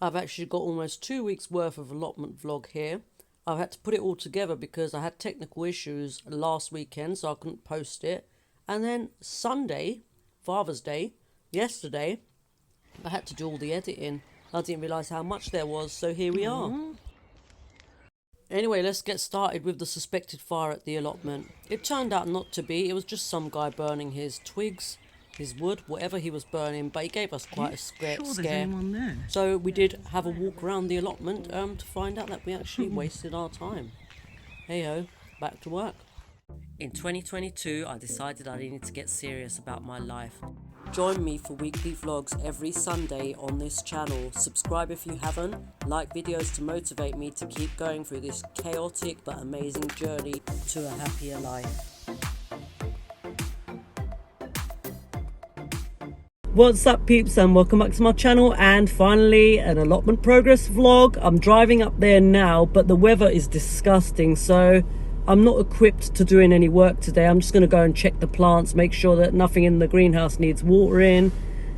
I've actually got almost 2 weeks worth of allotment vlog here. I've had to put it all together because I had technical issues last weekend, so I couldn't post it. And then Sunday, Father's Day, yesterday, I had to do all the editing. I didn't realise how much there was, so here we are. Anyway, let's get started with the suspected fire at the allotment. It turned out not to be. It was just some guy burning his twigs, his wood, whatever he was burning, but he gave us quite a scare. So we did have a walk around the allotment to find out that we actually wasted our time. Hey ho, back to work. In 2022, I decided I needed to get serious about my life. Join me for weekly vlogs every Sunday on this channel. Subscribe if you haven't. Like videos to motivate me to keep going through this chaotic but amazing journey to a happier life. What's up peeps, and welcome back to my channel, and finally an allotment progress vlog. I'm driving up there now, but the weather is disgusting, so I'm not equipped to doing any work today. I'm just going to go and check the plants, make sure that nothing in the greenhouse needs watering,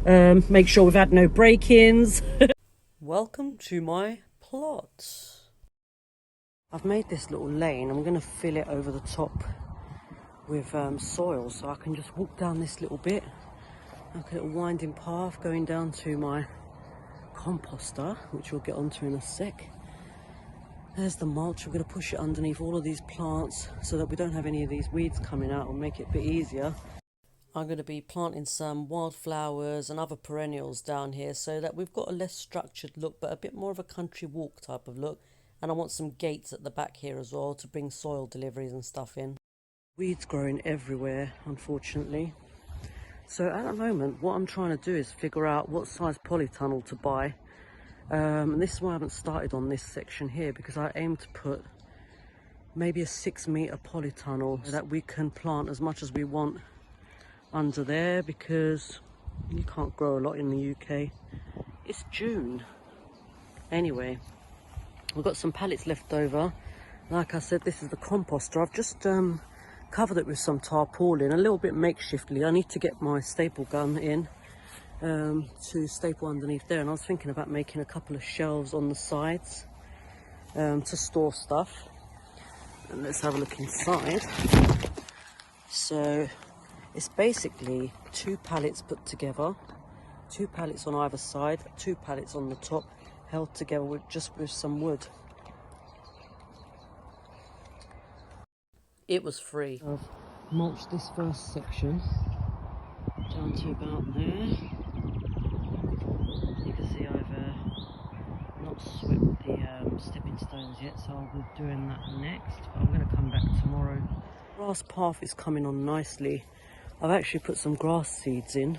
make sure we've had no break-ins. Welcome to my plot. I've made this little lane. I'm going to fill it over the top with soil, so I can just walk down this little bit. Like a little winding path going down to my composter, which we'll get onto in a sec. There's the mulch. We're going to push it underneath all of these plants so that we don't have any of these weeds coming out, and make it a bit easier. I'm going to be planting some wildflowers and other perennials down here so that we've got a less structured look, but a bit more of a country walk type of look. And I want some gates at the back here as well to bring soil deliveries and stuff in. Weeds growing everywhere, unfortunately. So at the moment, what I'm trying to do is figure out what size polytunnel to buy. And this is why I haven't started on this section here, because I aim to put maybe a 6-meter polytunnel so that we can plant as much as we want under there, because you can't grow a lot in the UK. It's June. Anyway, we've got some pallets left over. Like I said, this is the composter. I've just covered it with some tarpaulin, a little bit makeshiftly. I need to get my staple gun in to staple underneath there, and I was thinking about making a couple of shelves on the sides to store stuff. And let's have a look inside. So it's basically 2 pallets put together, 2 pallets on either side, 2 pallets on the top, held together with some wood. It was free. I've mulched this first section down to about there. You can see I've not swept the stepping stones yet, so I'll be doing that next. But I'm going to come back tomorrow. Grass path is coming on nicely. I've actually put some grass seeds in,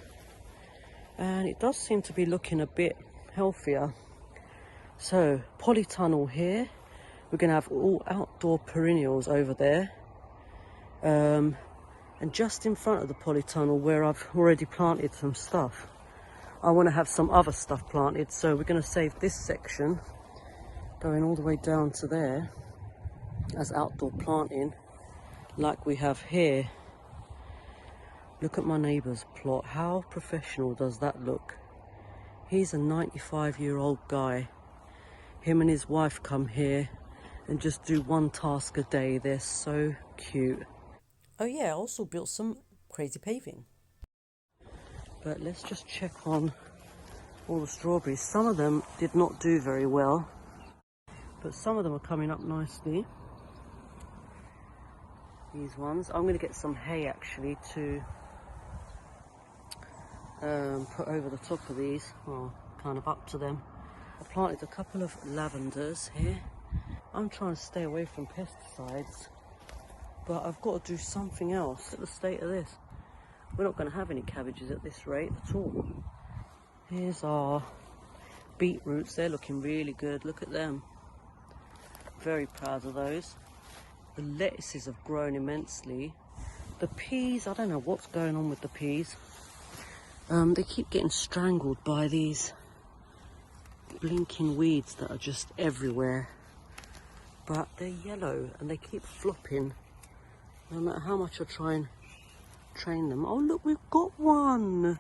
and it does seem to be looking a bit healthier. So polytunnel here. We're going to have all outdoor perennials over there. And just in front of the polytunnel, where I've already planted some stuff, I want to have some other stuff planted. So we're going to save this section going all the way down to there as outdoor planting, like we have here. Look at my neighbour's plot. How professional does that look? He's a 95-year-old guy. Him and his wife come here and just do one task a day. They're so cute. Oh yeah, I also built some crazy paving. But let's just check on all the strawberries. Some of them did not do very well, but some of them are coming up nicely. These ones. I'm going to get some hay actually to put over the top of these, or kind of up to them. I planted a couple of lavenders here. I'm trying to stay away from pesticides, but I've got to do something else. Look at the state of this. We're not going to have any cabbages at this rate at all. Here's our beetroots. They're looking really good. Look at them. Very proud of those. The lettuces have grown immensely. The peas, I don't know what's going on with the peas. They keep getting strangled by these blinking weeds that are just everywhere. But they're yellow and they keep flopping, no matter how much I try and train them. Oh look, we've got one!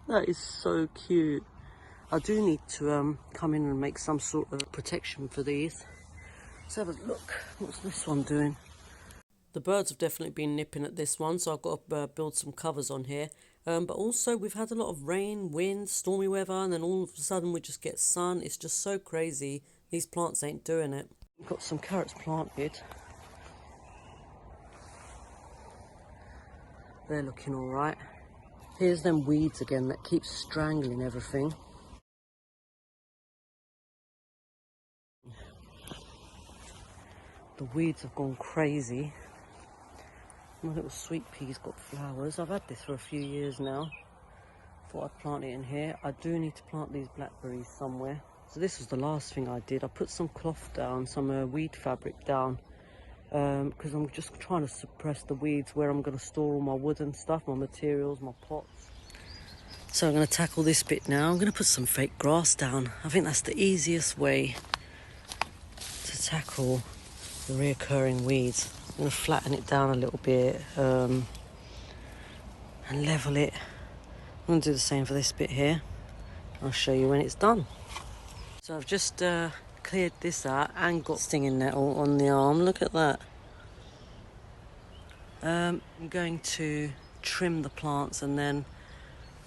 That is so cute. I do need to come in and make some sort of protection for these. Let's have a look. What's this one doing? The birds have definitely been nipping at this one, so I've got to build some covers on here. But also we've had a lot of rain, wind, stormy weather, and then all of a sudden we just get sun. It's just so crazy. These plants ain't doing it. We've got some carrots planted. They're looking all right. Here's them weeds again that keep strangling everything. The weeds have gone crazy. My little sweet pea's got flowers. I've had this for a few years now. Thought I'd plant it in here. I do need to plant these blackberries somewhere. So this was the last thing I did. I put some cloth down, some weed fabric down, because I'm just trying to suppress the weeds where I'm going to store all my wood and stuff, my materials, my pots. So I'm going to tackle this bit now. I'm going to put some fake grass down. I think that's the easiest way to tackle the reoccurring weeds. I'm going to flatten it down a little bit and level it. I'm going to do the same for this bit here. I'll show you when it's done. So I've just cleared this out and got stinging nettle on the arm. Look at that. I'm going to trim the plants and then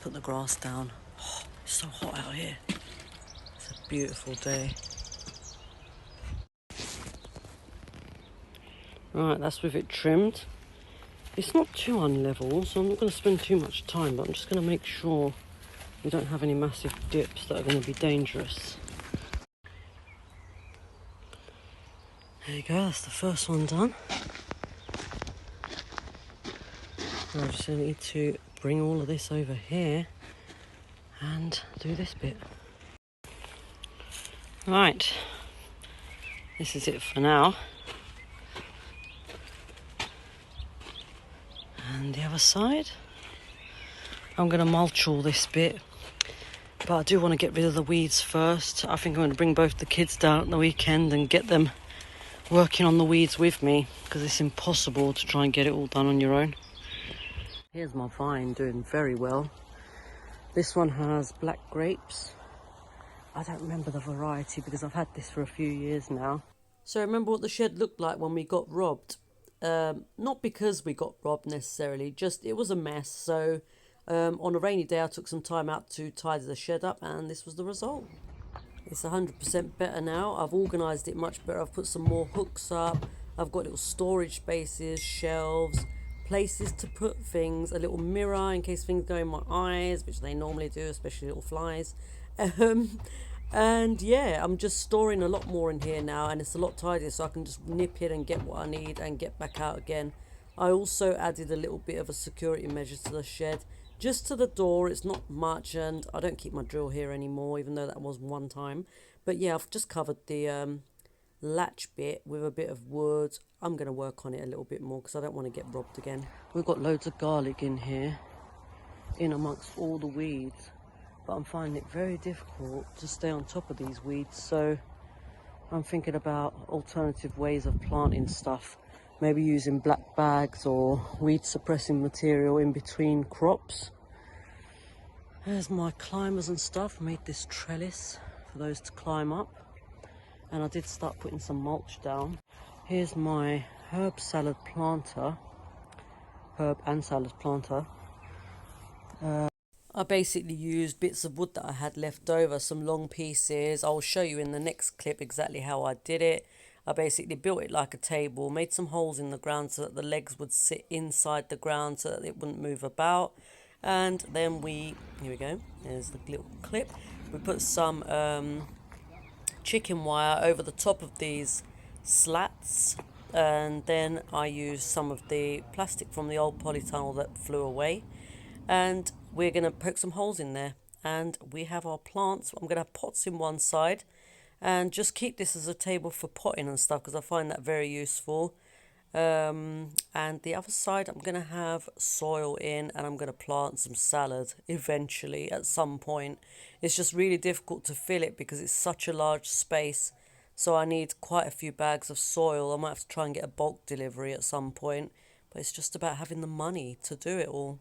put the grass down. Oh, it's so hot out here. It's a beautiful day. Right, that's with it trimmed. It's not too unlevel, so I'm not going to spend too much time, but I'm just going to make sure we don't have any massive dips that are going to be dangerous. There you go, that's the first one done. I just need to bring all of this over here and do this bit. Right, this is it for now. And the other side, I'm going to mulch all this bit, but I do want to get rid of the weeds first. I think I'm going to bring both the kids down at the weekend and get them working on the weeds with me, because it's impossible to try and get it all done on your own. Here's my vine doing very well. This one has black grapes. I don't remember the variety because I've had this for a few years now. So remember what the shed looked like when we got robbed. Not because we got robbed necessarily, just it was a mess. So on a rainy day I took some time out to tidy the shed up, and this was the result. It's 100% better now. I've organised it much better. I've put some more hooks up. I've got little storage spaces, shelves, places to put things, a little mirror in case things go in my eyes, which they normally do, especially little flies. And yeah, I'm just storing a lot more in here now, and it's a lot tidier, so I can just nip in and get what I need and get back out again. I also added a little bit of a security measure to the shed, just to the door. It's not much, and I don't keep my drill here anymore, even though that was one time. But yeah, I've just covered the latch bit with a bit of wood. I'm going to work on it a little bit more because I don't want to get robbed again. We've got loads of garlic in here, in amongst all the weeds. But I'm finding it very difficult to stay on top of these weeds, so I'm thinking about alternative ways of planting stuff, maybe using black bags or weed suppressing material in between crops. There's my climbers and stuff. I made this trellis for those to climb up, and I did start putting some mulch down. Here's my herb and salad planter. I basically used bits of wood that I had left over, some long pieces. I'll show you in the next clip exactly how I did it. I basically built it like a table, made some holes in the ground so that the legs would sit inside the ground so that it wouldn't move about. And then here we go, there's the little clip. We put some chicken wire over the top of these slats, and then I used some of the plastic from the old polytunnel that flew away, and we're going to poke some holes in there, and we have our plants. I'm going to have pots in one side and just keep this as a table for potting and stuff because I find that very useful. And the other side I'm going to have soil in, and I'm going to plant some salad eventually at some point. It's just really difficult to fill it because it's such a large space, so I need quite a few bags of soil. I might have to try and get a bulk delivery at some point, but it's just about having the money to do it all.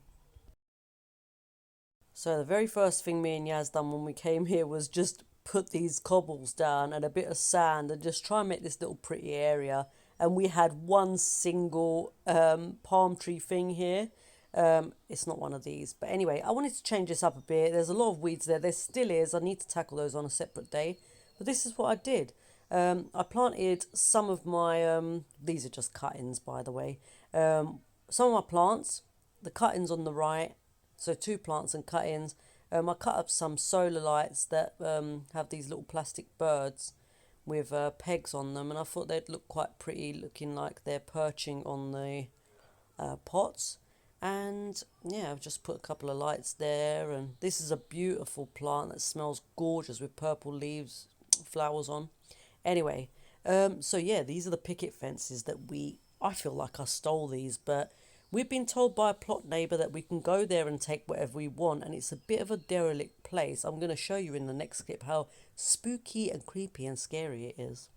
So the very first thing me and Yaz done when we came here was just put these cobbles down and a bit of sand and just try and make this little pretty area. And we had one single palm tree thing here. It's not one of these, but anyway, I wanted to change this up a bit. There's a lot of weeds there. There still is. I need to tackle those on a separate day. But this is what I did. I planted some of my these are just cuttings, by the way. Some of my plants, the cuttings on the right, so 2 plants and cuttings. I cut up some solar lights that have these little plastic birds with pegs on them, and I thought they'd look quite pretty, looking like they're perching on the pots. And yeah, I've just put a couple of lights there, and this is a beautiful plant that smells gorgeous with purple leaves, flowers on. Anyway, so yeah, these are the picket fences that I feel like I stole these, but we've been told by a plot neighbour that we can go there and take whatever we want, and it's a bit of a derelict place. I'm going to show you in the next clip how spooky and creepy and scary it is.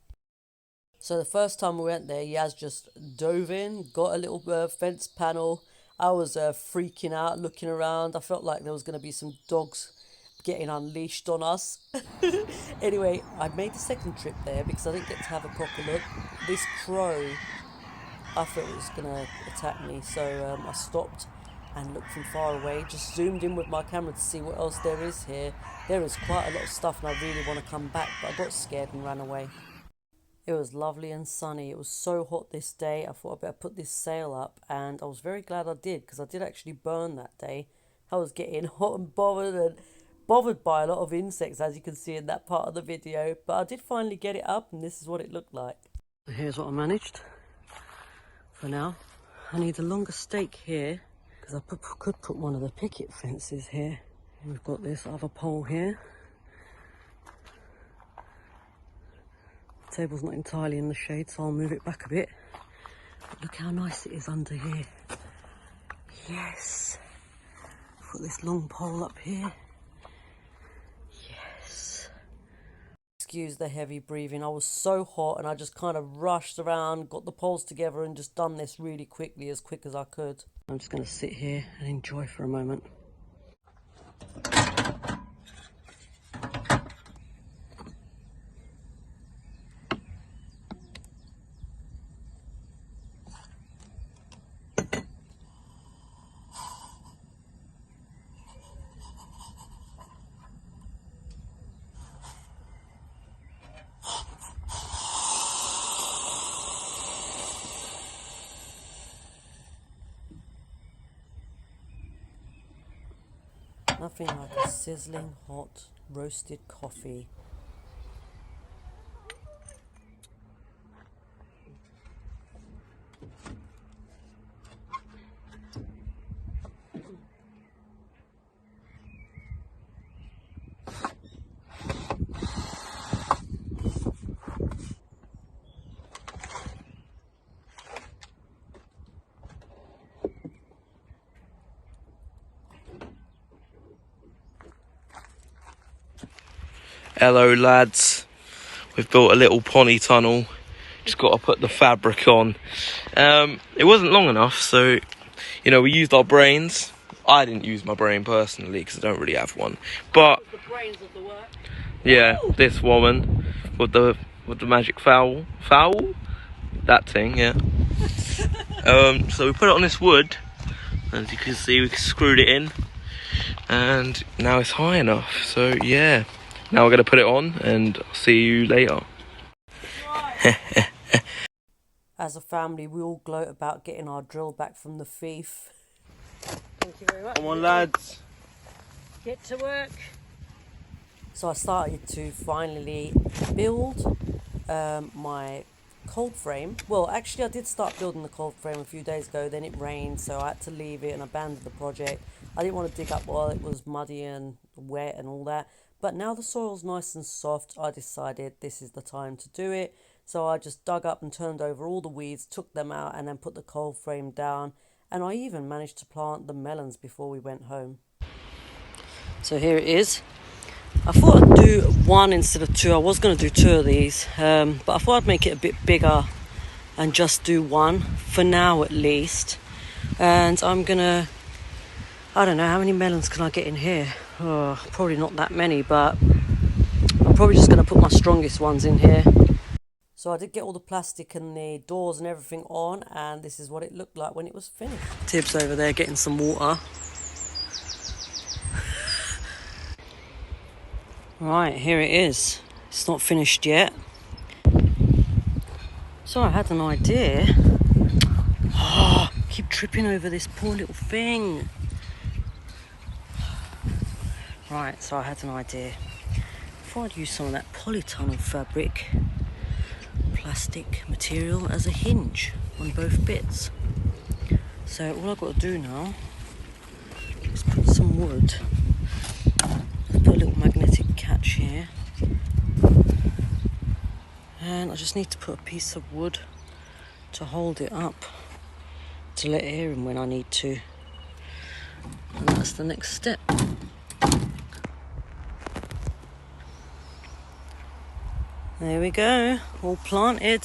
So the first time we went there, Yaz just dove in, got a little fence panel. I was freaking out, looking around. I felt like there was going to be some dogs getting unleashed on us. Anyway, I made the second trip there because I didn't get to have a proper look. This crow, I thought it was going to attack me, so I stopped and looked from far away, just zoomed in with my camera to see what else there is here. There is quite a lot of stuff and I really want to come back, but I got scared and ran away. It was lovely and sunny. It was so hot this day. I thought I'd better put this sail up, and I was very glad I did, because I did actually burn that day. I was getting hot and bothered by a lot of insects, as you can see in that part of the video, but I did finally get it up, and this is what it looked like. Here's what I managed for now. I need a longer stake here, because I could put one of the picket fences here. We've got this other pole here. The table's not entirely in the shade, so I'll move it back a bit. But look how nice it is under here. Yes. Put this long pole up here. Yes. Excuse the heavy breathing. I was so hot and I just kind of rushed around, got the poles together and just done this really quickly, as quick as I could. I'm just going to sit here and enjoy for a moment. Nothing like a sizzling hot roasted coffee. Hello lads, we've built a little pony tunnel, just got to put the fabric on. It wasn't long enough, so we used our brains. I didn't use my brain personally because I don't really have one, but The brains of the work. yeah, this woman with the magic fowl, that thing, yeah. So we put it on this wood, as you can see we screwed it in, and now it's high enough, so yeah. Now we're going to put it on, and I'll see you later. As a family, we all gloat about getting our drill back from the thief. Thank you very much. Come on, lads. Get to work. So I started to finally build my cold frame. Well, actually, I did start building the cold frame a few days ago. Then it rained, so I had to leave it and abandon the project. I didn't want to dig up while it was muddy and wet and all that. But now the soil's nice and soft, I decided this is the time to do it. So I just dug up and turned over all the weeds, took them out, and then put the cold frame down. And I even managed to plant the melons before we went home. So here it is. I thought I'd do one instead of two. I was going to do 2 of these, but I thought I'd make it a bit bigger and just do one, for now at least. And I'm going to I don't know, how many melons can I get in here? Oh, probably not that many, but I'm probably just going to put my strongest ones in here. So I did get all the plastic and the doors and everything on, and this is what it looked like when it was finished. Tibbs over there getting some water. Right, here it is. It's not finished yet. So I had an idea. Oh, keep tripping over this poor little thing. Right, so I had an idea. If I'd use some of that polytunnel fabric, plastic material as a hinge on both bits. So all I've got to do now is put some wood. I've put a little magnetic catch here. And I just need to put a piece of wood to hold it up, to let air in when I need to. And that's the next step. There we go, all planted.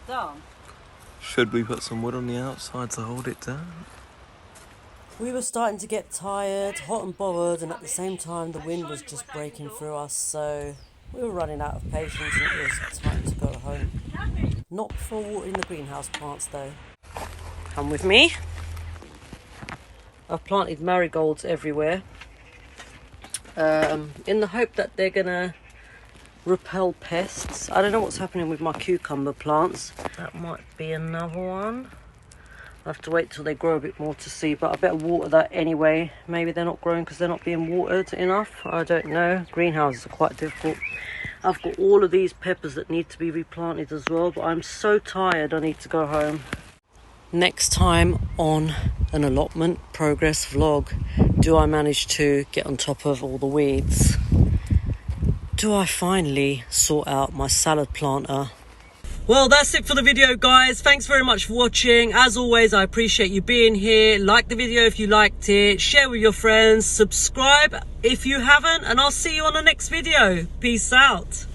Down. Should we put some wood on the outside to hold it down? We were starting to get tired, hot and bothered, and at the same time the wind was just breaking through us, so we were running out of patience and it was time to go home. Not before watering the greenhouse plants though. Come with me. I've planted marigolds everywhere. In the hope that they're gonna repel pests. I don't know what's happening with my cucumber plants. That might be another one. I'll have to wait till they grow a bit more to see, but I better water that anyway. Maybe they're not growing because they're not being watered enough. I don't know. Greenhouses are quite difficult. I've got all of these peppers that need to be replanted as well, but I'm so tired I need to go home. Next time on an allotment progress vlog, do I manage to get on top of all the weeds? Do I finally sort out my salad planter? Well, that's it for the video, guys. Thanks very much for watching. As always, I appreciate you being here. Like the video if you liked it. Share with your friends. Subscribe if you haven't. And I'll see you on the next video. Peace out.